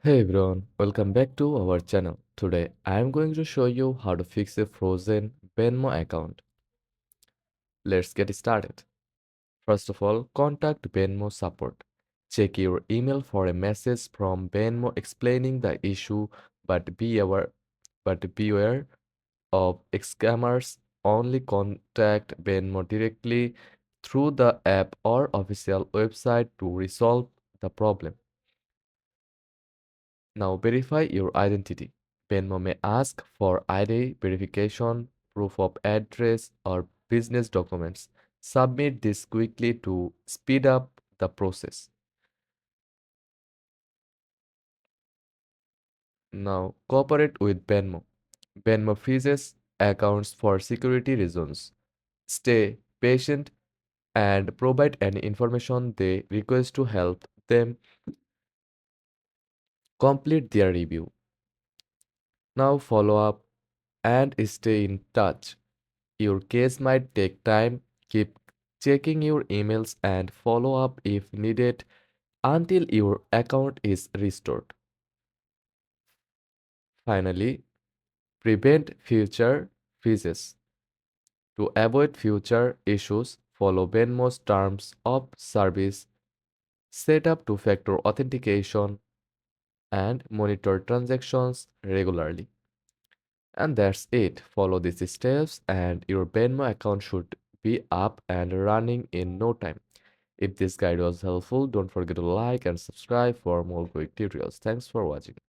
Hey everyone, welcome back to our channel. Today I am going to show you how to fix a frozen Venmo account. Let's get started. First of all, contact Venmo support. Check your email for a message from Venmo explaining the issue, but beware of scammers. Only contact Venmo directly through the app or official website to resolve the problem. Now verify your identity. Venmo may ask for ID verification, proof of address, or business documents. Submit this quickly to speed up the process. Now cooperate with Venmo. Venmo freezes accounts for security reasons. Stay patient and provide any information they request to help them complete their review. Now follow up and stay in touch. Your case might take time. Keep checking your emails and follow up if needed until your account is restored. Finally, prevent future freezes. To avoid future issues, follow Venmo's terms of service, set up two-factor authentication, and monitor transactions regularly. And that's it. Follow these steps, and your Venmo account should be up and running in no time. If this guide was helpful, don't forget to like and subscribe for more quick tutorials. Thanks for watching.